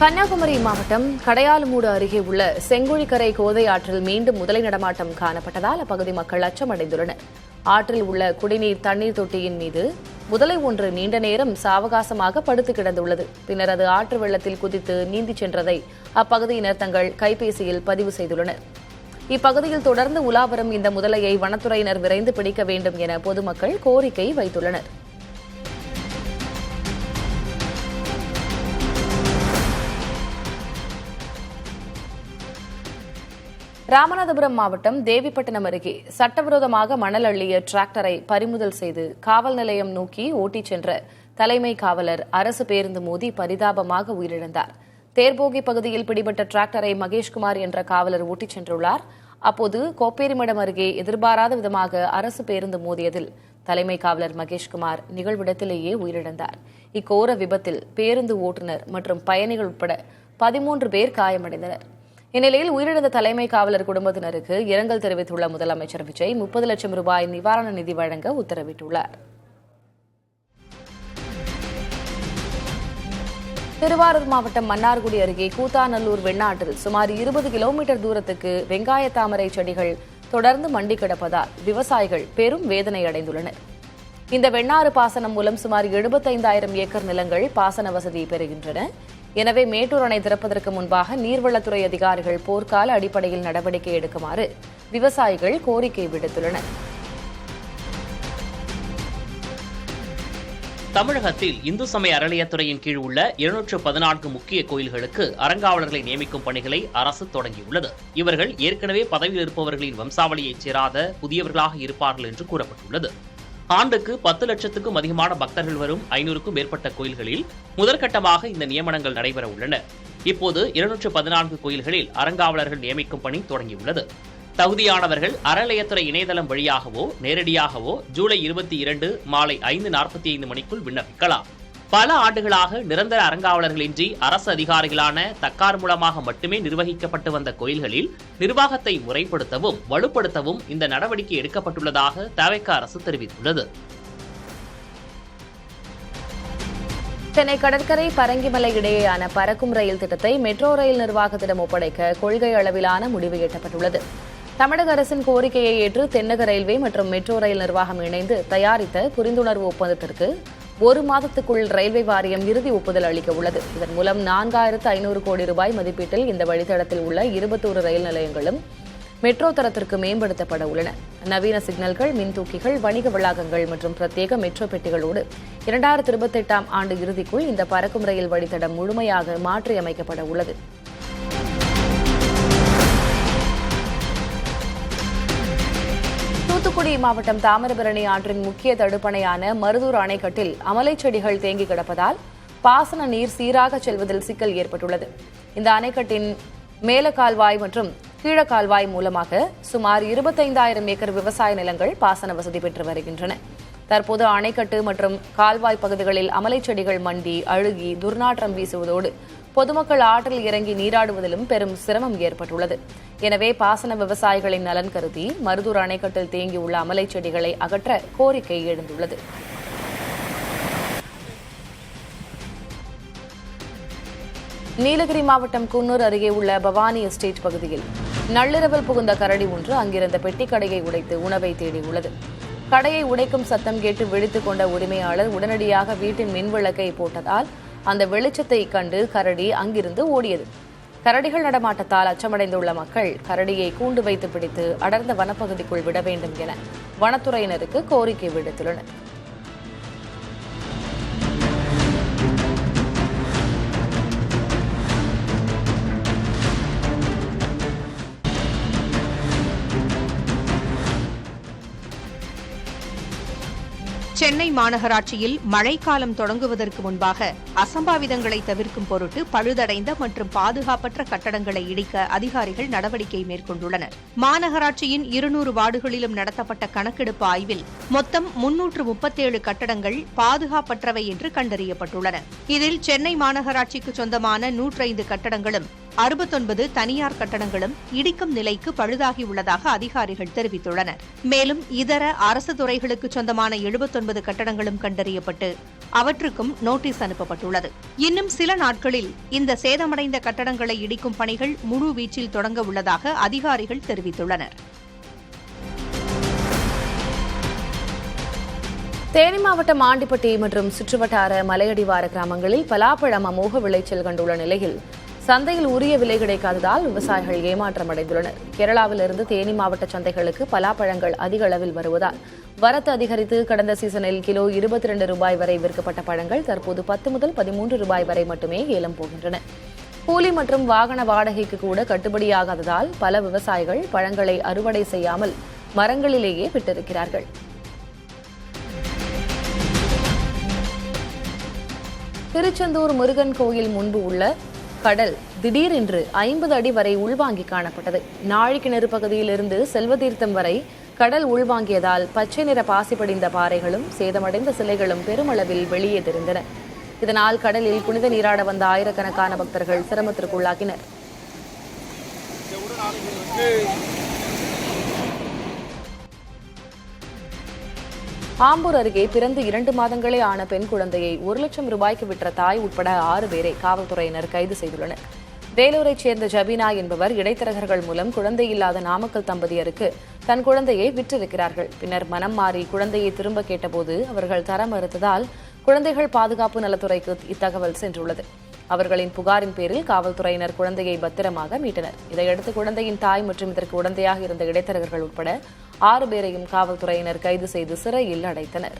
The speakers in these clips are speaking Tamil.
கன்னியாகுமரி மாவட்டம் கடையாலுமூடு அருகே உள்ள செங்குழிக்கரை கோதை ஆற்றில் மீண்டும் முதலை நடமாட்டம் காணப்பட்டதால் அப்பகுதி மக்கள் அச்சமடைந்துள்ளனர். ஆற்றில் உள்ள குடிநீர் தண்ணீர் தொட்டியின் மீது முதலை ஒன்று நீண்ட நேரம் சாவகாசமாக படுத்து கிடந்துள்ளது. பின்னர் அது ஆற்று வெள்ளத்தில் குதித்து நீந்திச் சென்றதை அப்பகுதியினர் தங்கள் கைபேசியில் பதிவு செய்துள்ளனர். இப்பகுதியில் தொடர்ந்து உலாவரும் இந்த முதலையை வனத்துறையினர் விரைந்து பிடிக்க வேண்டும் என பொதுமக்கள் கோரிக்கை வைத்துள்ளனர். ராமநாதபுரம் மாவட்டம் தேவிப்பட்டினம் அருகே சட்டவிரோதமாக மணல் அள்ளிய டிராக்டரை பறிமுதல் செய்து காவல் நிலையம் நோக்கி ஓட்டிச் சென்ற தலைமை காவலர் அரசு பேருந்து மோதி பரிதாபமாக உயிரிழந்தார். தேர்போகி பகுதியில் பிடிபட்ட டிராக்டரை மகேஷ்குமார் என்ற காவலர் ஓட்டிச் சென்றுள்ளார். அப்போது கோப்பேரிமடம் அருகே எதிர்பாராத விதமாக அரசு பேருந்து மோதியதில் தலைமை காவலர் மகேஷ்குமார் நிகழ்விடத்திலேயே உயிரிழந்தார். இக்கோர விபத்தில் பேருந்து ஓட்டுநர் மற்றும் பயணிகள் உட்பட 13 பேர் காயமடைந்தனர். இந்நிலையில் உயிரிழந்த தலைமை காவலர் குடும்பத்தினருக்கு இரங்கல் தெரிவித்துள்ள முதலமைச்சர் விஜய் 30 லட்சம் ரூபாய் நிவாரண நிதி வழங்க உத்தரவிட்டுள்ளார். திருவாரூர் மாவட்டம் மன்னார்குடி அருகே கூத்தாநல்லூர் வெண்ணாற்றில் சுமார் 20 கிலோமீட்டர் தூரத்துக்கு வெங்காய தாமரை செடிகள் தொடர்ந்து மண்டி கிடப்பதால் விவசாயிகள் பெரும் வேதனை அடைந்துள்ளனர். இந்த வெண்ணாறு பாசனம் மூலம் சுமார் 75,000 ஏக்கர் நிலங்கள் பாசன வசதி பெறுகின்றன. எனவே மேட்டூர் அணை திறப்பதற்கு முன்பாக நீர்வளத்துறை அதிகாரிகள் போர்க்கால அடிப்படையில் நடவடிக்கை எடுக்குமாறு விவசாயிகள் கோரிக்கை விடுத்துள்ளனர். தமிழகத்தில் இந்து சமய அறநிலையத்துறையின் கீழ் உள்ள 214 முக்கிய கோயில்களுக்கு அறங்காவலர்களை நியமிக்கும் பணிகளை அரசு தொடங்கியுள்ளது. இவர்கள் ஏற்கனவே பதவியில் இருப்பவர்களின் வம்சாவளியைச் சேராத புதியவர்களாக இருப்பார்கள் என்று கூறப்பட்டுள்ளது. ஆண்டுக்கு 10 லட்சத்துக்கும் அதிகமான பக்தர்கள் வரும் 500க்கும் மேற்பட்ட கோயில்களில் முதற்கட்டமாக இந்த நியமனங்கள் நடைபெற உள்ளன. இப்போது 214 கோயில்களில் அறங்காவலர்கள் நியமிக்கும் பணி தொடங்கியுள்ளது. தகுதியானவர்கள் அறநிலையத்துறை இணையதளம் வழியாகவோ நேரடியாகவோ ஜூலை 22 மாலை 5:45 மணிக்குள் விண்ணப்பிக்கலாம். பல ஆண்டுகளாக நிரந்தர அறங்காவலர்களின்றி அரசு அதிகாரிகளான தக்கார் மூலமாக மட்டுமே நிர்வகிக்கப்பட்டு வந்த கோயில்களில் நிர்வாகத்தை முறைப்படுத்தவும் வலுப்படுத்தவும் இந்த நடவடிக்கை எடுக்கப்பட்டுள்ளதாக தவிக அரசு தெரிவித்துள்ளது. சென்னை கடற்கரை பரங்கிமலை இடையேயான பறக்கும் ரயில் திட்டத்தை மெட்ரோ ரயில் நிர்வாகத்திடம் ஒப்படைக்க கொள்கை அளவிலான முடிவு எட்டப்பட்டுள்ளது. தமிழக அரசின் கோரிக்கையை ஏற்று தென்னக ரயில்வே மற்றும் மெட்ரோ ரயில் நிர்வாகம் இணைந்து தயாரித்த புரிந்துணர்வு ஒப்பந்தத்திற்கு 1 மாதத்துக்குள் ரயில்வே வாரியம் இறுதி ஒப்புதல் அளிக்க உள்ளது. இதன் மூலம் 4,500 கோடி ரூபாய் மதிப்பீட்டில் இந்த வழித்தடத்தில் உள்ள 21 ரயில் நிலையங்களும் மெட்ரோ தரத்திற்கு மேம்படுத்தப்பட உள்ளன. நவீன சிக்னல்கள், மின்தூக்கிகள், வணிக வளாகங்கள் மற்றும் பிரத்யேக மெட்ரோ பெட்டிகளோடு 2028ஆம் ஆண்டு இறுதிக்குள் இந்த பறக்கும் ரயில் வழித்தடம் முழுமையாக மாற்றியமைக்கப்பட உள்ளது. தூத்துக்குடி மாவட்டம் தாமிரபரணி ஆற்றின் முக்கிய தடுப்பணையான மருதூர் அணைக்கட்டில் அமலை செடிகள் தேங்கி கிடப்பதால் பாசன நீர் சீராக செல்வதில் சிக்கல் ஏற்பட்டுள்ளது. இந்த அணைக்கட்டின் மேல கால்வாய் மற்றும் கீழ கால்வாய் மூலமாக சுமார் 25,000 ஏக்கர் விவசாய நிலங்கள் பாசன வசதி பெற்று வருகின்றன. தற்போது அணைக்கட்டு மற்றும் கால்வாய் பகுதிகளில் அமலை செடிகள் மண்டி அழுகி துர்நாற்றம் வீசுவதோடு பொதுமக்கள் ஆற்றில் இறங்கி நீராடுவதிலும் பெரும் சிரமம் ஏற்பட்டுள்ளது. எனவே பாசன விவசாயிகளின் நலன் கருதி மருதூர் அணைக்கட்டில் தேங்கியுள்ள அமலை செடிகளை அகற்ற கோரிக்கை எழுந்துள்ளது. நீலகிரி மாவட்டம் குன்னூர் அருகே உள்ள பவானி எஸ்டேட் பகுதியில் நள்ளிரவில் புகுந்த கரடி ஒன்று அங்கிருந்த பெட்டிக்கடையை உடைத்து உணவை தேடியுள்ளது. கடையை உடைக்கும் சத்தம் கேட்டு விழித்துக் கொண்ட உரிமையாளர் உடனடியாக வீட்டின் மின்விளக்கை போட்டதால் அந்த வெளிச்சத்தை கண்டு கரடி அங்கிருந்து ஓடியது. கரடிகள் நடமாட்டத்தால் அச்சமடைந்துள்ள மக்கள் கரடியை கூண்டு வைத்து பிடித்து அடர்ந்த வனப்பகுதிக்குள் விட வேண்டும் என வனத்துறையினருக்கு கோரிக்கை விடுத்துள்ளனர். சென்னை மாநகராட்சியில் மழைக்காலம் தொடங்குவதற்கு முன்பாக அசம்பாவிதங்களை தவிர்க்கும் பொருட்டு பழுதடைந்த மற்றும் பாதுகாப்பற்ற கட்டடங்களை இடிக்க அதிகாரிகள் நடவடிக்கை மேற்கொண்டுள்ளனர். மாநகராட்சியின் 200 வார்டுகளிலும் நடத்தப்பட்ட கணக்கெடுப்பு ஆய்வில் மொத்தம் 337 கட்டடங்கள் பாதுகாப்பற்றவை என்று கண்டறியப்பட்டுள்ளன. இதில் சென்னை மாநகராட்சிக்கு சொந்தமான 105 கட்டடங்களும் 69 தனியார் கட்டடங்களும் இடிக்கும் நிலைக்கு பழுதாகியுள்ளதாக அதிகாரிகள் தெரிவித்துள்ளனர். மேலும் இதர அரசு துறைகளுக்கு சொந்தமான 79 கட்டடங்களும் கண்டறியப்பட்டு அவற்றுக்கும் நோட்டீஸ் அனுப்பப்பட்டுள்ளது. இன்னும் சில நாட்களில் இந்த சேதமடைந்த கட்டடங்களை இடிக்கும் பணிகள் முழுவீச்சில் தொடங்க உள்ளதாக அதிகாரிகள் தெரிவித்துள்ளனர். தேனி மாவட்டம் ஆண்டிப்பட்டி மற்றும் சுற்றுவட்டார மலையடிவார கிராமங்களில் பலாப்பழம் அமோக விளைச்சல் கண்டுள்ள நிலையில் சந்தையில் உரிய விலை கிடைக்காததால் விவசாயிகள் ஏமாற்றம் அடைந்துள்ளனர். கேரளாவிலிருந்து தேனி மாவட்ட சந்தைகளுக்கு பலாப்பழங்கள் அதிக அளவில் வருவதால் வரத்து அதிகரித்து கடந்த சீசனில் கிலோ 22 ரூபாய் வரை விற்கப்பட்ட பழங்கள் தற்போது 10 முதல் 13 ரூபாய் வரை மட்டுமே ஏலம் போகின்றன. கூலி மற்றும் வாகன வாடகைக்கு கூட கட்டுப்படியாகாததால் பல விவசாயிகள் பழங்களை அறுவடை செய்யாமல் மரங்களிலேயே விட்டிருக்கிறார்கள். திருச்செந்தூர் முருகன் கோயில் முன்பு உள்ள கடல் திடீரென்று 50 அடி வரை உள்வாங்கி காணப்பட்டது. நாழிக்கிணறு பகுதியில் இருந்து செல்வதீர்த்தம் வரை கடல் உள்வாங்கியதால் பச்சை நிற பாசி படிந்த பாறைகளும் சேதமடைந்த சிலைகளும் பெருமளவில் வெளியே தெரிந்தன. இதனால் கடலில் புனித நீராட வந்த ஆயிரக்கணக்கான பக்தர்கள் சிரமத்திற்குள்ளாகினர். ஆம்பூர் அருகே பிறந்து 2 மாதங்களே ஆன பெண் குழந்தையை 1 லட்சம் ரூபாய்க்கு விற்ற தாய் உட்பட 6 பேரை காவல்துறையினர் கைது செய்துள்ளனர். வேலூரைச் சேர்ந்த ஜபீனா என்பவர் இடைத்தரகர்கள் மூலம் குழந்தை இல்லாத நாமக்கல் தம்பதியருக்கு தன் குழந்தையை விற்றிருக்கிறார்கள். பின்னர் மனம் மாறி குழந்தையை திரும்ப கேட்டபோது அவர்கள் தர மறுத்ததால் குழந்தைகள் பாதுகாப்பு நலத்துறைக்கு இத்தகவல் சென்றுள்ளது. அவர்களின் புகாரின் பேரில் காவல்துறையினர் குழந்தையை பத்திரமாக மீட்டனர். இதையடுத்து குழந்தையின் தாய் மற்றும் இதற்கு உடந்தையாக இருந்த இடைத்தரகர்கள் உட்பட 6 பேரையும் காவல்துறையினர் கைது செய்து சிறையில் அடைத்தனர்.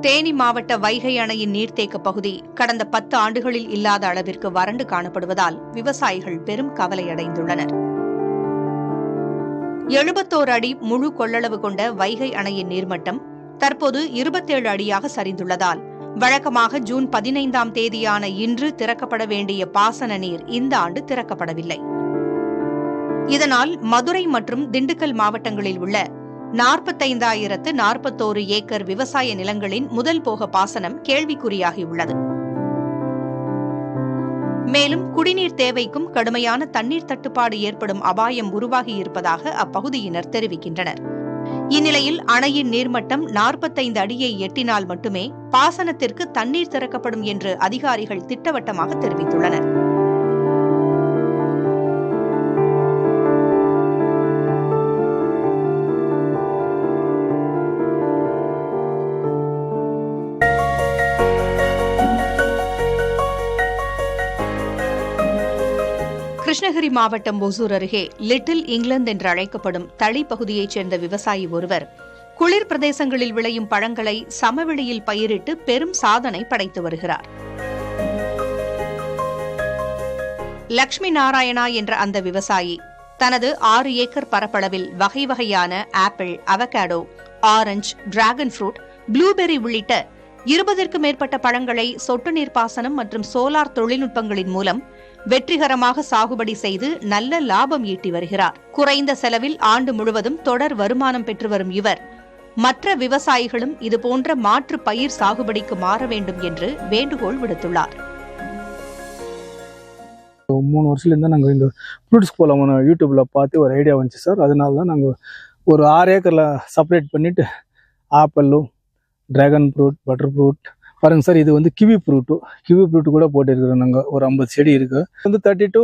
தேனி மாவட்ட வைகை அணையின் நீர்த்தேக்க பகுதி கடந்த 10 ஆண்டுகளில் இல்லாத அளவிற்கு வறண்டு காணப்படுவதால் விவசாயிகள் பெரும் கவலையடைந்துள்ளனர். 71 அடி முழு கொள்ளளவு கொண்ட வைகை அணையின் நீர்மட்டம் தற்போது 27 அடியாக சரிந்துள்ளதால் வழக்கமாக ஜூன் 15ஆம் தேதியான இன்று திறக்கப்பட வேண்டிய பாசன நீர் இந்த ஆண்டு திறக்கப்படவில்லை. இதனால் மதுரை மற்றும் திண்டுக்கல் மாவட்டங்களில் உள்ள 45,041 ஏக்கர் விவசாய நிலங்களின் முதல் போக பாசனம் கேள்விக்குறியாகியுள்ளது. மேலும் குடிநீர் தேவைக்கும் கடுமையான தண்ணீர் தட்டுப்பாடு ஏற்படும் அபாயம் உருவாகியிருப்பதாக அப்பகுதியினர் தெரிவிக்கின்றனர். இந்நிலையில் அணையின் நீர்மட்டம் 45 அடியை எட்டினால் மட்டுமே பாசனத்திற்கு தண்ணீர் திறக்கப்படும் என்று அதிகாரிகள் திட்டவட்டமாக தெரிவித்துள்ளனர். கிருஷ்ணகிரி மாவட்டம் ஒசூர் அருகே லிட்டில் இங்கிலாந்து என்று அழைக்கப்படும் தளி பகுதியைச் சேர்ந்த விவசாயி ஒருவர் குளிர் பிரதேசங்களில் விளையும் பழங்களை சமவெளியில் பயிரிட்டு பெரும் சாதனை படைத்து வருகிறார். லட்சுமி நாராயணா என்ற அந்த விவசாயி தனது 6 ஏக்கர் பரப்பளவில் வகை வகையான apple, avocado, orange, dragon fruit, blueberry உள்ளிட்ட 20க்கும் மேற்பட்ட பழங்களை சொட்டு நீர் பாசனம் மற்றும் சோலார் தொழில்நுட்பங்களின் மூலம் வெற்றிகரமாக சாகுபடி செய்து நல்ல லாபம் ஈட்டி வருகிறார். குறைந்த செலவில் ஆண்டு முழுவதும் தொடர் வருமானம் பெற்று வரும் இவர் மற்ற விவசாயிகளும் இதுபோன்ற மாற்று பயிர் சாகுபடிக்கு மாற வேண்டும் என்று வேண்டுகோள் விடுத்துள்ளார். 3 வருஷத்துலேருந்து நாங்கள் இந்த ஃப்ரூட்ஸ் போகலாம்னு யூடியூப்பில் பார்த்து ஒரு ஐடியா வந்துச்சு சார். அதனால தான் நாங்கள் ஒரு 6 ஏக்கரில் செப்பரேட் பண்ணிவிட்டு ஆப்பிளும், ட்ராகன் ஃப்ரூட், பட்டர் ஃப்ரூட் பாருங்கள் சார். இது வந்து கிவி ஃப்ரூட்டு கூட போட்டுருக்குறோம். நாங்கள் ஒரு 50 செடி இருக்குது. வந்து 30 to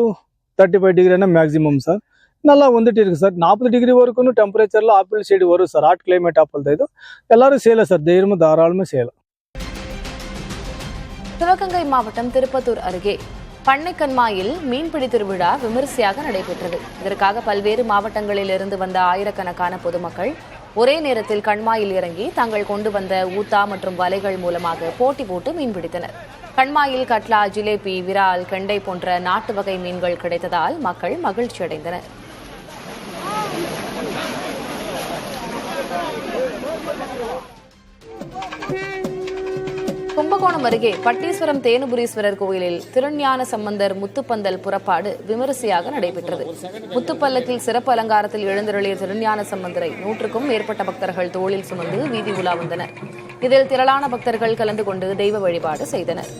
35 டிகிரினா மேக்ஸிமம் சார். நல்லா வந்துட்டு இருக்குது சார். 40 டிகிரி வரைக்கும் டெம்பரேச்சரில் ஆப்பிள் செடி வரும் சார். ஹாட் கிளைமேட் ஆப்பிள் தான் இது. எல்லாரும் செய்யலாம் சார், தைரியமாக தாராளமாக செய்யலாம். சிவகங்கை மாவட்டம் திருப்பத்தூர் அருகே பண்ணைக்கண்மாயில் மீன்பிடி திருவிழா விமரிசையாக நடைபெற்றது. இதற்காக பல்வேறு மாவட்டங்களில் இருந்து வந்த ஆயிரக்கணக்கான பொதுமக்கள் ஒரே நேரத்தில் கண்மாயில் இறங்கி தாங்கள் கொண்டு வந்த ஊத்தா மற்றும் வலைகள் மூலமாக போட்டி போட்டு மீன்பிடித்தனர். கண்மாயில் கட்லா, ஜிலேபி, விரால், கெண்டை போன்ற நாட்டு வகை மீன்கள் கிடைத்ததால் மக்கள் மகிழ்ச்சியடைந்தனர். கும்பகோணம் அருகே பட்டீஸ்வரம் தேனுபுரீஸ்வரர் கோயிலில் திருஞான சம்பந்தர் முத்துப்பந்தல் புறப்பாடு விமரிசையாக நடைபெற்றது. முத்துப்பல்லக்கில் சிறப்பு அலங்காரத்தில் எழுந்தருளிய திருஞான சம்பந்தரை 100க்கும் மேற்பட்ட பக்தர்கள் தோளில் சுமந்து வீதி உலா வந்தனர். இதில் திரளான பக்தர்கள் கலந்து கொண்டு தெய்வ வழிபாடு செய்தனர்.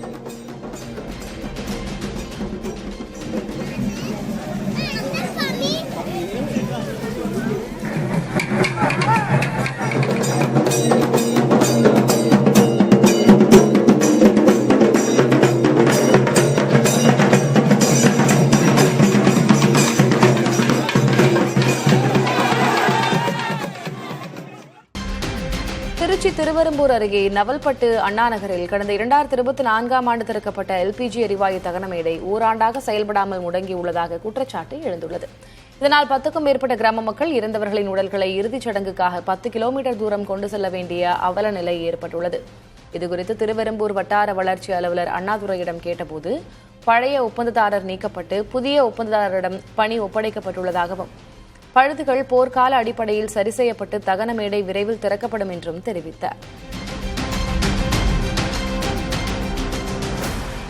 திருச்சி திருவெரும்பூர் அருகே நவல்பட்டு அண்ணாநகரில் கடந்த 2024ஆம் ஆண்டு திறக்கப்பட்ட எல்பிஜி எரிவாயு தகனமேடை ஓராண்டாக செயல்படாமல் முடங்கியுள்ளதாக குற்றச்சாட்டு எழுந்துள்ளது. இதனால் 10க்கும் மேற்பட்ட கிராம மக்கள் இறந்தவர்களின் உடல்களை இறுதிச் சடங்குக்காக 10 கிலோமீட்டர் தூரம் கொண்டு செல்ல வேண்டிய அவல நிலை ஏற்பட்டுள்ளது. இதுகுறித்து திருவெரும்பூர் வட்டார வளர்ச்சி அலுவலர் அண்ணாதுரையிடம் கேட்டபோது பழைய ஒப்பந்ததாரர் நீக்கப்பட்டு புதிய ஒப்பந்ததாரரிடம் பணி ஒப்படைக்கப்பட்டுள்ளதாகவும் பழுதுகள் போர்க்கால அடிப்படையில் சரி செய்யப்பட்டு தகன மேடை விரைவில் திறக்கப்படும் என்றும் தெரிவித்தார்.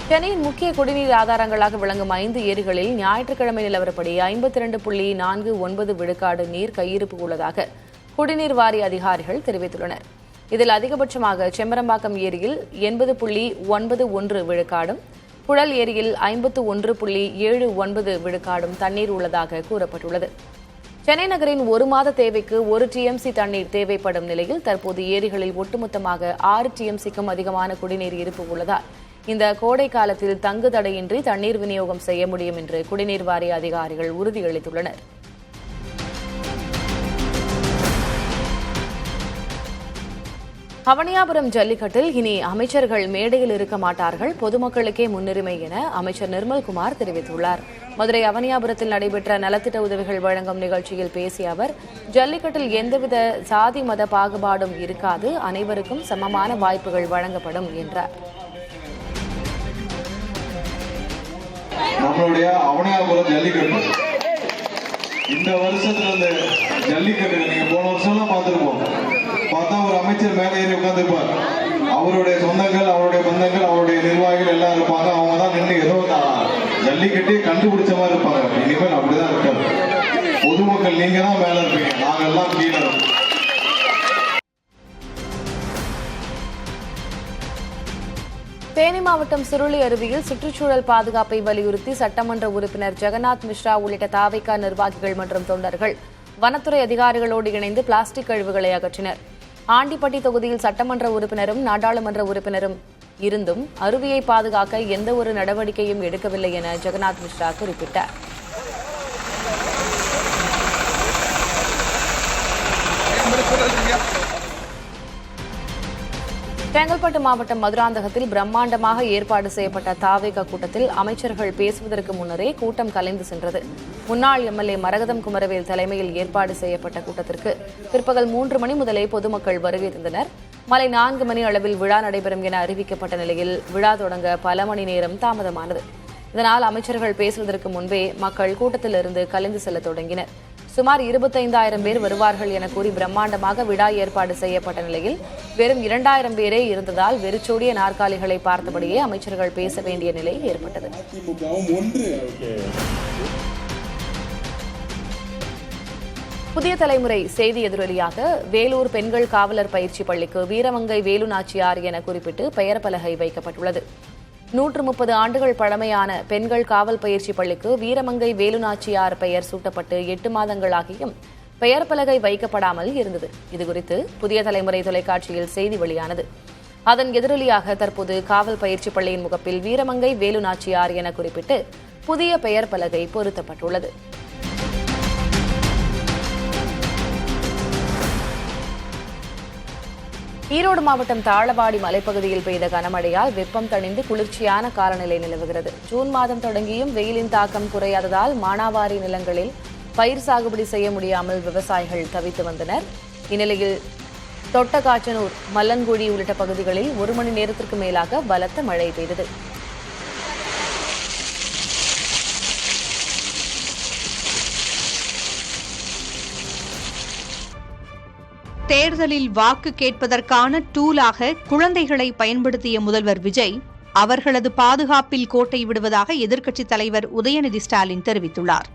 சென்னையின் முக்கிய குடிநீர் ஆதாரங்களாக விளங்கும் 5 ஏரிகளில் ஞாயிற்றுக்கிழமை நிலவரப்படி 52.49 விழுக்காடு நீர் கையிருப்பு உள்ளதாக குடிநீர் வாரிய அதிகாரிகள் தெரிவித்துள்ளனர். இதில் அதிகபட்சமாக செம்பரம்பாக்கம் ஏரியில் 80.91 விழுக்காடும், புழல் ஏரியில் 51.79 விழுக்காடும் தண்ணீர் உள்ளதாக கூறப்பட்டுள்ளது. சென்னை நகரின் 1 மாத தேவைக்கு 1 டிஎம்சி தண்ணீர் தேவைப்படும் நிலையில் தற்போது ஏரிகளில் ஒட்டுமொத்தமாக 6 டிஎம்சிக்கும் அதிகமான குடிநீர் இருப்பு உள்ளதால் இந்த கோடை காலத்தில் தங்கு தடையின்றி தண்ணீர் விநியோகம் செய்ய முடியும் என்று குடிநீர் வாரிய அதிகாரிகள் உறுதியளித்துள்ளனர். அவனியாபுரம் ஜல்லிக்கட்டில் இனி அமைச்சர்கள் மேடையில் இருக்க மாட்டார்கள், பொதுமக்களுக்கே முன்னுரிமை என அமைச்சர் நிர்மல்குமார் தெரிவித்துள்ளார். மதுரை அவனியாபுரத்தில் நடைபெற்ற நலத்திட்ட உதவிகள் வழங்கும் நிகழ்ச்சியில் பேசிய அவர், ஜல்லிக்கட்டில் எந்தவித சாதி மத பாகுபாடும் இருக்காது, அனைவருக்கும் சமமான வாய்ப்புகள் வழங்கப்படும் என்றார். நம்மளுடைய அவனியாபுரம் ஜல்லிக்கட்டு இந்த வருஷத்துல இந்த ஜல்லிக்கட்டு நீங்க போன வருஷம்லாம் பார்த்துருப்போம். பார்த்தா ஒரு அமைச்சர் மேலே ஏறி உட்காந்துருப்பார். அவருடைய சொந்தங்கள், அவருடைய பந்தங்கள், அவருடைய நிர்வாகிகள் எல்லாம் இருப்பாங்க. அவங்க தான் நின்று ஏதோ ஜல்லிக்கட்டே கண்டுபிடிச்ச மாதிரி இருப்பாங்க. இனிமேல் அப்படிதான் இருக்காது. பொதுமக்கள் நீங்க தான் மேல இருப்பீங்க, நாங்க எல்லாம் கீழே இருக்கோம். தேனி மாவட்டம் சுருளி அருவியில் சுற்றுச்சூழல் பாதுகாப்பை வலியுறுத்தி சட்டமன்ற உறுப்பினர் ஜெகநாத் மிஸ்ரா உள்ளிட்ட தாவேகா நிர்வாகிகள் மற்றும் தொண்டர்கள் வனத்துறை அதிகாரிகளோடு இணைந்து பிளாஸ்டிக் கழிவுகளை அகற்றினர். ஆண்டிப்பட்டி தொகுதியில் சட்டமன்ற உறுப்பினரும் நாடாளுமன்ற உறுப்பினரும் இருந்தும் அருவியை பாதுகாக்க எந்த ஒரு நடவடிக்கையும் எடுக்கவில்லை என ஜெகநாத் மிஸ்ரா குறிப்பிட்டார். செங்கல்பட்டு மாவட்டம் மதுராந்தகத்தில் பிரம்மாண்டமாக ஏற்பாடு செய்யப்பட்ட தாவேகா கூட்டத்தில் அமைச்சர்கள் பேசுவதற்கு முன்னரே கூட்டம் கலைந்து சென்றது. முன்னாள் எம்எல்ஏ மரகதம் குமரவேல் தலைமையில் ஏற்பாடு செய்யப்பட்ட கூட்டத்திற்கு பிற்பகல் 3 மணி முதலே பொதுமக்கள் வருகை தந்தனர். மாலை 4 மணி அளவில் விழா நடைபெறும் என அறிவிக்கப்பட்ட நிலையில் விழா தொடங்க பல மணி நேரம் தாமதமானது. இதனால் அமைச்சர்கள் பேசுவதற்கு முன்பே மக்கள் கூட்டத்திலிருந்து கலைந்து செல்ல தொடங்கினர். சுமார் 25,000 பேர் வருவார்கள் என கூறி பிரம்மாண்டமாக விழா ஏற்பாடு செய்யப்பட்ட நிலையில் வெறும் 2,000 பேரே இருந்ததால் வெறிச்சோடிய நாற்காலிகளை பார்த்தபடியே அமைச்சர்கள் பேச வேண்டிய நிலை ஏற்பட்டது. புதிய தலைமுறை செய்தி எதிரொலியாக வேலூர் பெண்கள் காவலர் பயிற்சி பள்ளிக்கு வீரமங்கை வேலு நாச்சியார் என குறிப்பிட்டு பெயர் பலகை வைக்கப்பட்டுள்ளது. 130 ஆண்டுகள் பழமையான பெண்கள் காவல் பயிற்சி பள்ளிக்கு வீரமங்கை வேலு நாச்சியார் பெயர் சூட்டப்பட்டு 8 மாதங்களாகியும் பெயர் பலகை வைக்கப்படாமல் இருந்தது. இதுகுறித்து புதிய தலைமுறை தொலைக்காட்சியில் செய்தி வெளியானது. அதன் எதிரொலியாக தற்போது காவல் பயிற்சி பள்ளியின் முகப்பில் வீரமங்கை வேலு நாச்சியார் என குறிப்பிட்டு புதிய பெயர் பலகை பொருத்தப்பட்டுள்ளது. ஈரோடு மாவட்டம் தாளவாடி மலைப்பகுதியில் பெய்த கனமழையால் வெப்பம் தணிந்து குளிர்ச்சியான காலநிலை நிலவுகிறது. ஜூன் மாதம் தொடங்கியும் வெயிலின் தாக்கம் குறையாததால் மானாவாரி நிலங்களில் பயிர் சாகுபடி செய்ய முடியாமல் விவசாயிகள் தவித்து வந்தனர். இந்நிலையில் தொட்டகாச்சனூர், மல்லன்குழி உள்ளிட்ட பகுதிகளில் 1 மணி நேரத்திற்கு மேலாக பலத்த மழை பெய்தது. தேர்தலில் வாக்கு கேட்பதற்கான டூலாக குழந்தைகளை பயன்படுத்திய முதல்வர் விஜய் அவர்களது பாதுகாப்பில் கோட்டை விடுவதாக எதிர்க்கட்சித் தலைவர் உதயநிதி ஸ்டாலின் தெரிவித்துள்ளார்.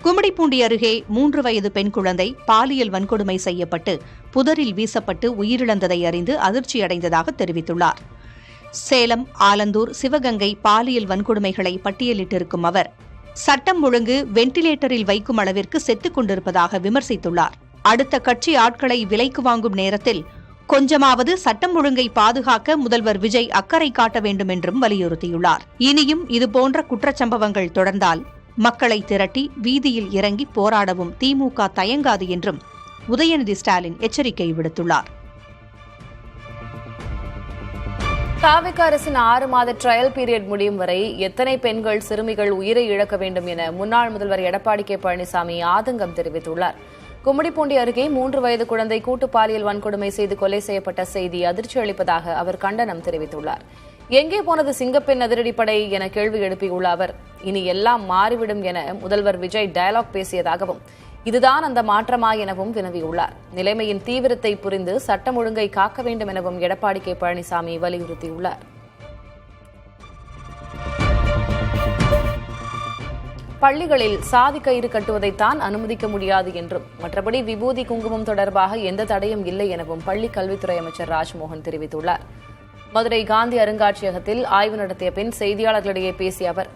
கும்மிடிப்பூண்டி அருகே 3 வயது பெண் குழந்தை பாலியல் வன்கொடுமை செய்யப்பட்டு புதரில் வீசப்பட்டு உயிரிழந்ததை அறிந்து அதிர்ச்சியடைந்ததாக தெரிவித்துள்ளார். சேலம், ஆலந்தூர், சிவகங்கை பாலியல் வன்கொடுமைகளை பட்டியலிட்டிருக்கும் அவர் சட்டம் ஒழுங்கு வெண்டிலேட்டரில் வைக்கும் அளவிற்கு செத்துக் கொண்டிருப்பதாக விமர்சித்துள்ளார். அடுத்த கட்சி ஆட்களை விலைக்கு வாங்கும் நேரத்தில் கொஞ்சமாவது சட்டம் ஒழுங்கை பாதுகாக்க முதல்வர் விஜய் அக்கறை காட்ட வேண்டும் என்றும் வலியுறுத்தியுள்ளார். இனியும் இதுபோன்ற குற்றச்சம்பவங்கள் தொடர்ந்தால் மக்களை திரட்டி வீதியில் இறங்கி போராடவும் திமுக தயங்காது என்றும் உதயநிதி ஸ்டாலின் எச்சரிக்கை விடுத்துள்ளார். தாவேக அரசின் 6 மாத ட்ரையல் பீரியட் முடியும் வரை எத்தனை பெண்கள், சிறுமிகள் உயிரை இழக்க வேண்டும் என முன்னாள் முதல்வர் எடப்பாடி கே பழனிசாமி ஆதங்கம் தெரிவித்துள்ளார். கும்மிடிப்பூண்டி அருகே 3 வயது குழந்தை கூட்டு பாலியல் வன்கொடுமை செய்து கொலை செய்யப்பட்ட செய்தி அதிர்ச்சி அளிப்பதாக அவர் கண்டனம் தெரிவித்துள்ளார். எங்கே போனது சிங்கப்பெண் அதிரடிப்படை என கேள்வி எழுப்பியுள்ள அவர், இனி எல்லாம் மாறிவிடும் என முதல்வர் விஜய் டயலாக் பேசியதாகவும், இதுதான் அந்த மாற்றமா எனவும் வினவியுள்ளார். நிலைமையின் தீவிரத்தை புரிந்து சட்டம் ஒழுங்கை காக்க வேண்டும் எனவும் எடப்பாடி கே பழனிசாமி வலியுறுத்தியுள்ளார். பள்ளிகளில் சாதி கயிறு கட்டுவதைத்தான் அனுமதிக்க முடியாது என்றும், மற்றபடி விபூதி, குங்குமம் தொடர்பாக எந்த தடையும் இல்லை எனவும் பள்ளிக் கல்வித்துறை அமைச்சர் ராஜ்மோகன் தெரிவித்துள்ளார். மதுரை காந்தி அருங்காட்சியகத்தில் ஆய்வு நடத்திய பின் செய்தியாளர்களிடையே பேசிய அவர்,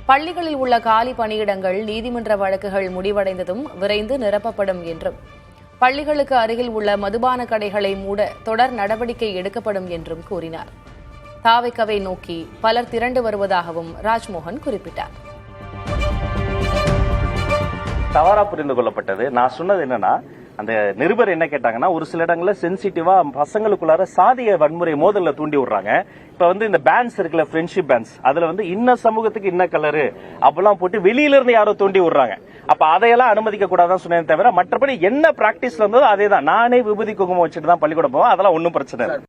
பள்ளிகளில் உள்ள காலி பணியிடங்கள், நீதிமன்ற வழக்குகள் முடிவடைந்ததும் விரைந்து நிரப்பப்படும் என்றும், பள்ளிகளுக்கு அருகில் உள்ள மதுபான கடைகளை மூட தொடர் நடவடிக்கை எடுக்கப்படும் என்றும் கூறினார். தாவேகாவை நோக்கி பலர் திரண்டு வருவதாகவும் ராஜ்மோகன் குறிப்பிட்டார். தவறா புரிந்து கொள்ளப்பட்டது. நான் சொன்னது என்னன்னா, அந்த நிருபர் என்ன கேட்டாங்கன்னா, ஒரு சில இடங்கள்ல சென்சிட்டிவா பசங்களுக்குள்ளார சாதிய வன்முறை மோதல்ல தூண்டி விடுறாங்க. இப்ப இந்த பேன்ஸ் இருக்குல்ல, ஃப்ரெண்ட்ஷிப் பேன்ஸ், அதுல இன்ன சமூகத்துக்கு இன்ன கலரு அப்பெல்லாம் போட்டு வெளியில இருந்து யாரோ தூண்டி விடுறாங்க. அப்ப அதையெல்லாம் அனுமதிக்க கூடாதான் சொன்னேன் தவிர, மற்றபடி என்ன பிராக்டிஸ்ல இருந்ததோ அதே தான். நானே விபூதி குங்குமம் வச்சுட்டு தான் பள்ளிக்கூடம் போவேன், அதெல்லாம் ஒன்னும் பிரச்சனை இல்லை.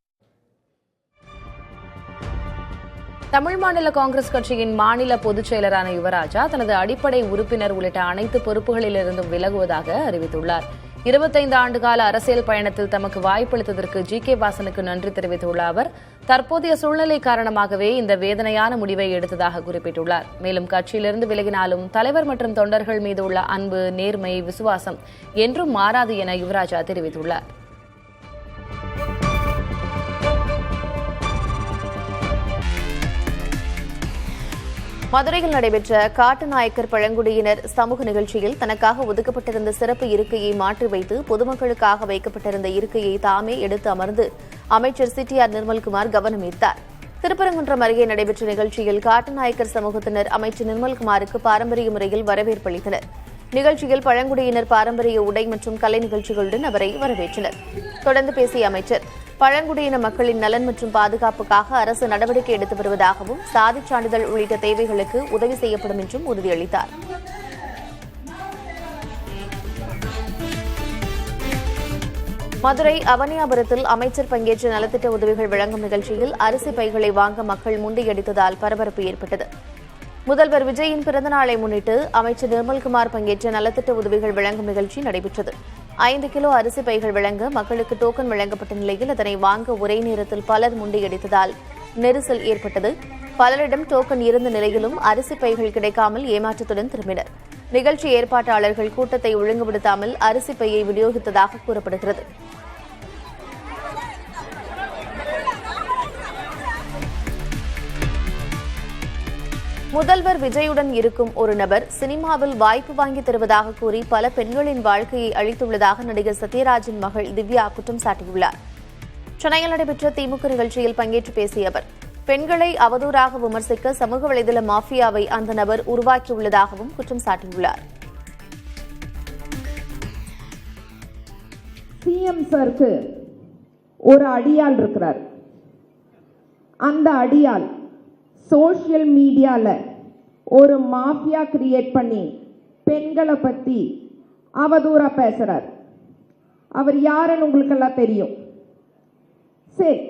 தமிழ் மாநில காங்கிரஸ் கட்சியின் மாநில பொதுச் செயலரான யுவராஜா தனது அடிப்படை உறுப்பினர் உள்ளிட்ட அனைத்து பொறுப்புகளிலிருந்தும் விலகுவதாக அறிவித்துள்ளார். 25 ஆண்டுகால அரசியல் பயணத்தில் தமக்கு வாய்ப்பளித்ததற்கு ஜி.கே. வாசனுக்கு நன்றி தெரிவித்துள்ள அவர், தற்போதைய சூழ்நிலை காரணமாகவே இந்த வேதனையான முடிவை எடுத்ததாக குறிப்பிட்டுள்ளார். மேலும் கட்சியிலிருந்து விலகினாலும் தலைவர் மற்றும் தொண்டர்கள் மீது உள்ள அன்பு, நேர்மை, விசுவாசம் என்றும் மாறாது என யுவராஜா தெரிவித்துள்ளார். மதுரையில் நடைபெற்ற காட்டுநாயக்கர் பழங்குடியினர் சமூக நிகழ்ச்சியில் தனக்காக ஒதுக்கப்பட்டிருந்த சிறப்பு இருக்கையை மாற்றி வைத்து பொதுமக்களுக்காக வைக்கப்பட்டிருந்த இருக்கையை தாமே எடுத்து அமர்ந்து அமைச்சர் சிடிஆர் நிர்மல்குமார் கவனம் ஈர்த்தார். திருப்பரங்குன்றம் அருகே நடைபெற்ற நிகழ்ச்சியில் காட்டுநாயக்கர் சமூகத்தினர் அமைச்சர் நிர்மல்குமாருக்கு பாரம்பரிய முறையில் வரவேற்பு அளித்தனர். நிகழ்ச்சியில் பழங்குடியினர் பாரம்பரிய உடை மற்றும் கலை நிகழ்ச்சிகளுடன் அவரை வரவேற்றனர். தொடர்ந்து பேசிய அமைச்சர், பழங்குடியின மக்களின் நலன் மற்றும் பாதுகாப்புக்காக அரசு நடவடிக்கை எடுத்து வருவதாகவும், சாதிச் சான்றிதழ் உள்ளிட்ட தேவைகளுக்கு உதவி செய்யப்படும் என்றும் உறுதியளித்தார். மதுரை அவனியாபுரத்தில் அமைச்சர் பங்கேற்ற நலத்திட்ட உதவிகள் வழங்கும் நிகழ்ச்சியில் அரிசி பைகளை வாங்க மக்கள் முண்டியடித்ததால் பரபரப்பு ஏற்பட்டது. முதல்வர் விஜயின் பிறந்தநாளை முன்னிட்டு அமைச்சர் நிர்மல்குமார் பங்கேற்ற நலத்திட்ட உதவிகள் வழங்கும் நிகழ்ச்சி நடைபெற்றது. 5 கிலோ அரிசி பைகள் வழங்க மக்களுக்கு டோக்கன் வழங்கப்பட்ட நிலையில் அதனை வாங்க ஒரே நேரத்தில் பலர் முண்டியடித்ததால் நெரிசல் ஏற்பட்டது. பலரிடம் டோக்கன் இருந்த நிலையிலும் அரிசி பைகள் கிடைக்காமல் ஏமாற்றத்துடன் திரும்பினர். நிகழ்ச்சி ஏற்பாட்டாளர்கள் கூட்டத்தை ஒழுங்குபடுத்தாமல் அரிசி பையை விநியோகித்ததாக கூறப்படுகிறது. முதல்வர் விஜயுடன் இருக்கும் ஒரு நபர் சினிமாவில் வாய்ப்பு வாங்கி தருவதாக கூறி பல பெண்களின் வாழ்க்கையை அழித்துள்ளதாக நடிகர் சத்யராஜின் மகள் திவ்யா குற்றம் சாட்டியுள்ளார். சென்னையில் நடைபெற்ற திமுக நிகழ்ச்சியில் பங்கேற்று பேசிய அவர், பெண்களை அவதூறாக விமர்சிக்க சமூக வலைதள மாஃபியாவை அந்த நபர் உருவாக்கியுள்ளதாகவும் குற்றம் சாட்டியுள்ளார். சிஎம் சருக்கு ஒரு அடியாள் இருக்கிறார். அந்த அடியாள் சோஷியல் மீடியால ஒரு மாஃபியா கிரியேட் பண்ணி பெண்களை பத்தி அவதூறா பேசுறார். அவர் யாருன்னு உங்களுக்கெல்லாம் தெரியும். சரி,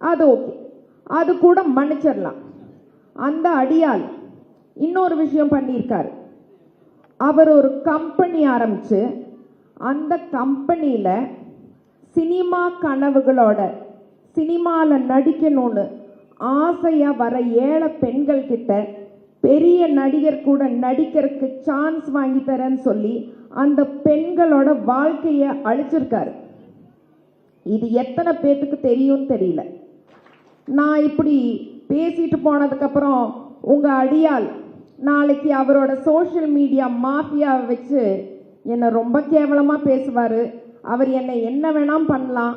அது ஓகே, அது கூட மன்னிச்சிடலாம். அந்த அடியாள் இன்னொரு விஷயம் பண்ணியிருக்காரு. அவர் ஒரு கம்பெனி ஆரம்பிச்சு அந்த கம்பெனியில சினிமா கனவுகளோட சினிமாவில் நடிக்கணும்னு ஆசையாக வர ஏழை பெண்கள் கிட்ட பெரிய நடிகர் கூட நடிக்கிறதுக்கு சான்ஸ் வாங்கி தரேன்னு சொல்லி அந்த பெண்களோட வாழ்க்கையை அழிச்சிருக்காரு. இது எத்தனை பேத்துக்கு தெரியும்னு தெரியல. நான் இப்படி பேசிட்டு போனதுக்கப்புறம் உங்கள் அடியால் நாளைக்கு அவரோட சோஷியல் மீடியா மாஃபியாவை வச்சு என்னை ரொம்ப கேவலமாக பேசுவார். அவர் என்னை என்ன வேணாம் பண்ணலாம்.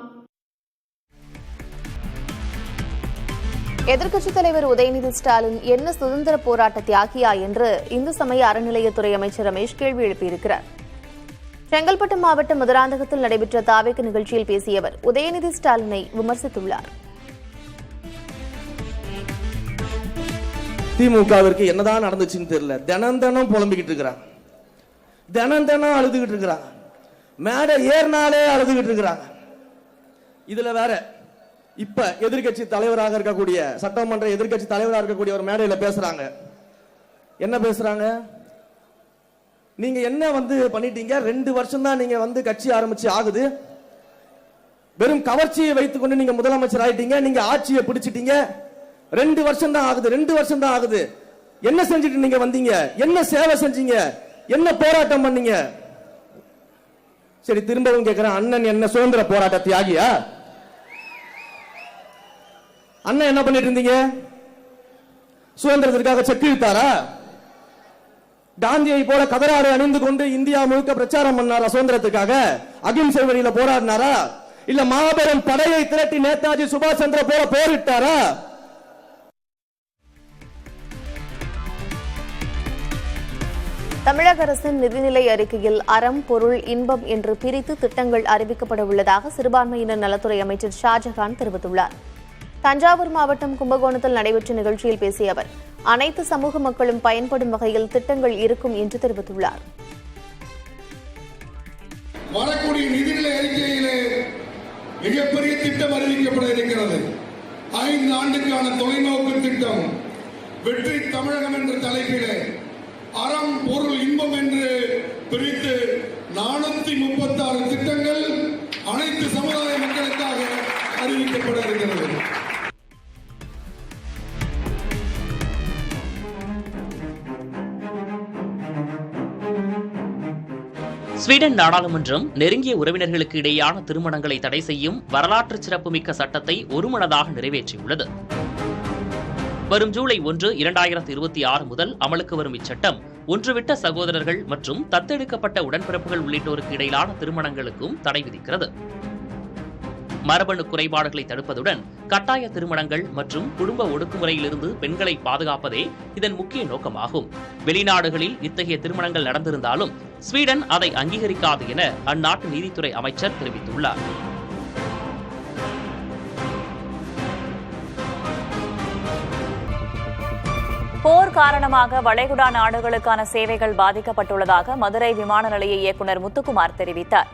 எதிர்க்கட்சித் தலைவர் உதயநிதி ஸ்டாலின் என்ன சுதந்திர போராட்ட தியாகியா என்று இந்து சமய அறநிலையத்துறை அமைச்சர் ரமேஷ் கேள்வி எழுப்பியிருக்கிறார். செங்கல்பட்டு மாவட்டம் மதுராந்தகத்தில் நடைபெற்ற தாவேக்கு நிகழ்ச்சியில் பேசிய அவர் உதயநிதி ஸ்டாலினை விமர்சித்துள்ளார். திமுகவிற்கு என்னதான் நடந்துச்சுன்னு தெரியல. தினம் புலம்பிக்கிட்டு இருக்கிறாங்க, தினம் அழுதுகிட்டு இருக்கிறாங்க, மேடை ஏறினாலே அழுதுகிட்டு இருக்கிறாங்க. இதுல வேற இப்ப எதிர்கட்சி தலைவராக இருக்கக்கூடிய சட்டமன்ற எதிர்கட்சி தலைவராக இருக்கக்கூடிய ஒரு மேடையில பேசுறாங்க. என்ன பேசுறாங்க? நீங்க என்ன பண்ணிட்டீங்க? 2 வருஷம் தான் நீங்க கட்சி ஆரம்பிச்சு ஆகுது. வெறும் கவர்ச்சியை வைத்துக் கொண்டு நீங்க முதலமைச்சர் ஆயிட்டீங்க, நீங்க ஆட்சியை பிடிச்சிட்டீங்க. 2 வருஷம் தான் ஆகுது, 2 வருஷம் தான் ஆகுது. என்ன செஞ்சுட்டு நீங்க வந்தீங்க? என்ன சேவை செஞ்சீங்க? என்ன போராட்டம் பண்ணீங்க? சரி, திரும்பவும் கேட்கிறேன், அண்ணன் என்ன சுதந்திர போராட்ட தியாகியா? அண்ணன் என்ன பண்ணிட்டு இருந்தீங்க? சுதந்திரத்திற்காக செக்கு இழுத்தாரா? காந்தியை போல கதராடை அணிந்து கொண்டு இந்தியா முழுக்க பிரச்சாரம் பண்ணாரா? சுதந்திரத்துக்காக அகிம்சை வழியில போராடினாரா? இல்ல மாபெரும் படையை திரட்டி நேதாஜி சுபாஷ் சந்திர போல போரிட்டாரா? தமிழக அரசின் நிதிநிலை அறிக்கையில் அறம், பொருள், இன்பம் என்று பிரித்து திட்டங்கள் அறிவிக்கப்பட உள்ளதாக சிறுபான்மையினர் நலத்துறை அமைச்சர் ஷாஜகான் தெரிவித்துள்ளார். தஞ்சாவூர் மாவட்டம் கும்பகோணத்தில் நடைபெற்ற நிகழ்ச்சியில் பேசிய அவர் அனைத்து சமூக மக்களும் பயன்படும் வகையில் திட்டங்கள் இருக்கும் என்று தெரிவித்துள்ளார். வரக்கூடிய நிதிநிலை அறிக்கையிலே மிகப்பெரிய திட்டம் அறிவிக்கப்பட இருக்கிறது. 5 ஆண்டுக்கான தொலைநோக்கு திட்டம் வெற்றி தமிழகம் என்ற தலைப்பிலே அறம், பொருள், இன்பம் என்று பிரித்து 436 திட்டங்கள் அனைத்து சமுதாய மக்களுக்காக அறிவிக்கப்பட இருக்கிறது. ஸ்வீடன் நாடாளுமன்றம் நெருங்கிய உறவினர்களுக்கு இடையேயான திருமணங்களை தடை செய்யும் வரலாற்று சிறப்புமிக்க சட்டத்தை ஒருமனதாக நிறைவேற்றியுள்ளது. வரும் ஜூலை 1, 2026 முதல் அமலுக்கு வரும் இச்சட்டம் ஒன்றுவிட்ட சகோதரர்கள் மற்றும் தத்தெடுக்கப்பட்ட உடன்பிறப்புகள் உள்ளிட்டோருக்கு இடையிலான திருமணங்களுக்கும் தடை விதிக்கிறது. மரபணு குறைபாடுகளை தடுப்பதுடன் கட்டாய திருமணங்கள் மற்றும் குடும்ப ஒடுக்குமுறையிலிருந்து பெண்களை பாதுகாப்பதே இதன் முக்கிய நோக்கமாகும். வெளிநாடுகளில் இத்தகைய திருமணங்கள் நடந்திருந்தாலும் ஸ்வீடன் அதை அங்கீகரிக்காது என அந்நாட்டு நீதித்துறை அமைச்சர் தெரிவித்துள்ளார். போர் காரணமாக வளைகுடா நாடுகளுக்கான சேவைகள் பாதிக்கப்பட்டுள்ளதாக மதுரை விமான நிலைய இயக்குநர் முத்துக்குமார் தெரிவித்தார்.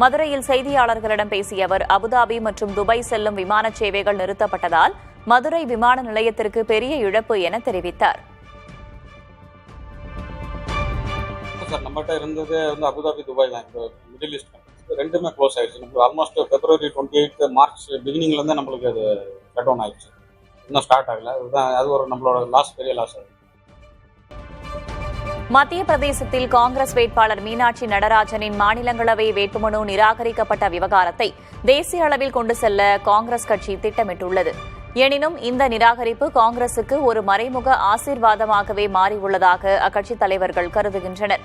மதுரையில் செய்தியாளர்களிடம் பேசிய அவர் அபுதாபி மற்றும் துபாய் செல்லும் விமான சேவைகள் நிறுத்தப்பட்டதால் மதுரை விமான நிலையத்திற்கு பெரிய இழப்பு என தெரிவித்தார். நம்மகிட்ட இருந்தது அபுதாபி, துபாய் தான். இப்போ மிடில் ஈஸ்ட் ரெண்டுமே க்ளோஸ் ஆயிடுச்சு. நமக்கு ஆல்மோஸ்ட் February 28 மார்ச் பிகினிங்ல இருந்தே நம்மளுக்கு அது ஷட் டவுன் ஆயிடுச்சு. இன்னும் ஸ்டார்ட் ஆகல. அது ஒரு நம்மளோட பெரிய லாஸ் ஆகுது. மத்திய பிரதேசத்தில் காங்கிரஸ் வேட்பாளர் மீனாட்சி நடராஜனின் மாநிலங்களவை வேட்புமனு நிராகரிக்கப்பட்ட விவகாரத்தை தேசிய அளவில் கொண்டு செல்ல காங்கிரஸ் கட்சி திட்டமிட்டுள்ளது. எனினும் இந்த நிராகரிப்பு காங்கிரசுக்கு ஒரு மறைமுக ஆசீர்வாதமாகவே மாறியுள்ளதாக அக்கட்சி தலைவர்கள் கருதுகின்றனர்.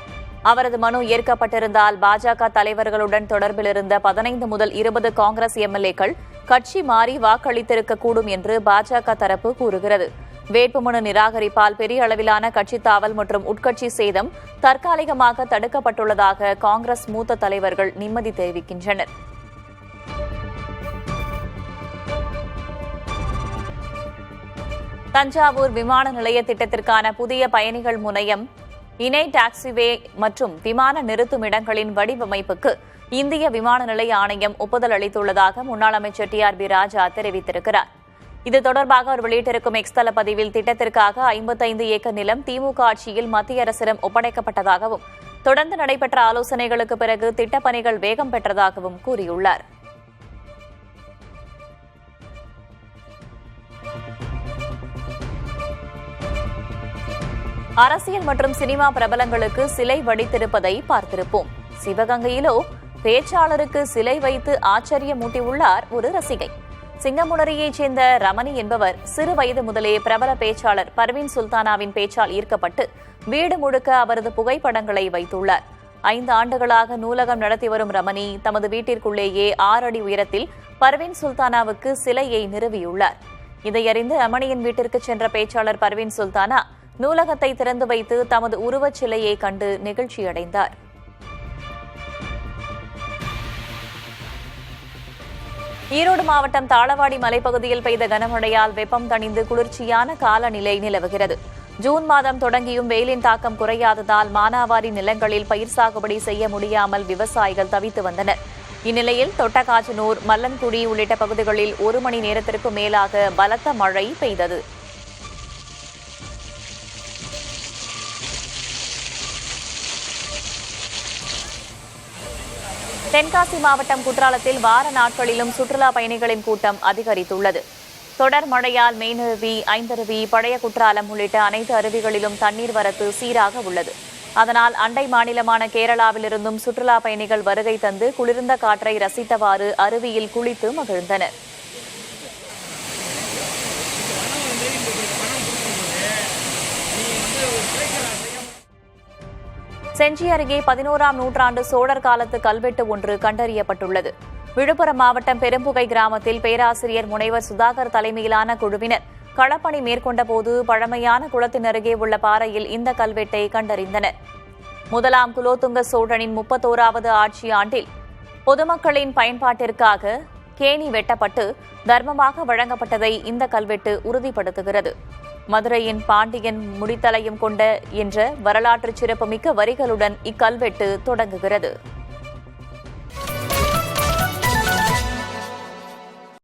அவரது மனு ஏற்கப்பட்டிருந்தால் பாஜக தலைவர்களுடன் தொடர்பில் இருந்த 15 முதல் 20 காங்கிரஸ் எம்எல்ஏக்கள் கட்சி மாறி வாக்களித்திருக்கக்கூடும் என்று பாஜக தரப்பு கூறுகிறது. வேட்புமனு நிராகரிப்பால் பெரிய அளவிலான கட்சி தாவல் மற்றும் உட்கட்சி சேதம் தற்காலிகமாக தடுக்கப்பட்டுள்ளதாக காங்கிரஸ் மூத்த தலைவர்கள் நிம்மதி தெரிவிக்கின்றனர். தஞ்சாவூர் விமான நிலைய திட்டத்திற்கான புதிய பயணிகள் முனையம், இணை டாக்ஸிவே மற்றும் விமான நிறுத்துமிடங்களின் வடிவமைப்புக்கு இந்திய விமான நிலைய ஆணையம் ஒப்புதல் அளித்துள்ளதாக முன்னாள் அமைச்சர் TRB ராஜா தெரிவித்திருக்கிறார். இது தொடர்பாக அவர் வெளியிட்டிருக்கும் எக்ஸ் தள பதிவில் திட்டத்திற்காக 55 ஏக்கர் நிலம் திமுக ஆட்சியில் மத்திய அரசிடம் ஒப்படைக்கப்பட்டதாகவும் தொடர்ந்து நடைபெற்ற ஆலோசனைகளுக்கு பிறகு திட்டப்பணிகள் வேகம் பெற்றதாகவும் கூறியுள்ளார். அரசியல் மற்றும் சினிமா பிரபலங்களுக்கு சிலை வடித்திருப்பதை பார்த்திருப்போம். சிவகங்கையிலோ பேச்சாளருக்கு சிலை வைத்து ஆச்சரியமூட்டியுள்ளார் ஒரு ரசிகை. சிங்கமுனரியைச் சேர்ந்த ரமணி என்பவர் சிறு வயது முதலே பிரபல பேச்சாளர் பர்வீன் சுல்தானாவின் பேச்சால் ஈர்க்கப்பட்டு வீடு முழுக்க அவரது புகைப்படங்களை வைத்துள்ளார். 5 ஆண்டுகளாக நூலகம் நடத்தி வரும் ரமணி தமது வீட்டிற்குள்ளேயே 6 அடி உயரத்தில் பர்வீன் சுல்தானாவுக்கு சிலையை நிறுவியுள்ளார். இதையறிந்து ரமணியின் வீட்டிற்கு சென்ற பேச்சாளர் பர்வீன் சுல்தானா நூலகத்தை திறந்து வைத்து தமது உருவச் சிலையை கண்டு நெகிழ்ச்சியடைந்தார். ஈரோடு மாவட்டம் தாளவாடி மலைப்பகுதியில் பெய்த கனமழையால் வெப்பம் தணிந்து குளிர்ச்சியான காலநிலை நிலவுகிறது. ஜூன் மாதம் தொடங்கியும் வெயிலின் தாக்கம் குறையாததால் மானாவாரி நிலங்களில் பயிர் சாகுபடி செய்ய முடியாமல் விவசாயிகள் தவித்து வந்தனர். இந்நிலையில் தொட்டகாச்சனூர், மல்லன்குடி உள்ளிட்ட பகுதிகளில் 1 மணி நேரத்திற்கு மேலாக பலத்த மழை பெய்தது. தென்காசி மாவட்டம் குற்றாலத்தில் வார நாட்களிலும் சுற்றுலா பயணிகளின் கூட்டம் அதிகரித்துள்ளது. தொடர் மழையால் மெயினருவி, ஐந்தருவி, பழைய குற்றாலம் உள்ளிட்ட அனைத்து அருவிகளிலும் தண்ணீர் வரத்து சீராக உள்ளது. அதனால் அண்டை மாநிலமான கேரளாவிலிருந்தும் சுற்றுலா பயணிகள் வருகை தந்து குளிர்ந்த காற்றை ரசித்தவாறு அருவியில் குளித்து மகிழ்ந்தனர். செஞ்சி அருகே 11ஆம் நூற்றாண்டு சோழர் காலத்து கல்வெட்டு ஒன்று கண்டறியப்பட்டுள்ளது. விழுப்புரம் மாவட்டம் பெரும்புகை கிராமத்தில் பேராசிரியர் முனைவர் சுதாகர் தலைமையிலான குழுவினர் களப்பணி மேற்கொண்டபோது பழமையான குளத்தின் அருகே உள்ள பாறையில் இந்த கல்வெட்டை கண்டறிந்தனர். முதலாம் குலோத்துங்க சோழனின் 31வது ஆட்சி ஆண்டில் பொதுமக்களின் பயன்பாட்டிற்காக கேணி வெட்டப்பட்டு தர்மமாக வழங்கப்பட்டதை இந்த கல்வெட்டு உறுதிப்படுத்துகிறது. மதுரையின் பாண்டியன் முடித்தலையும் கொண்ட என்ற வரலாற்று சிறப்புமிக்க வரிகளுடன் இக்கல்வெட்டு தொடங்குகிறது.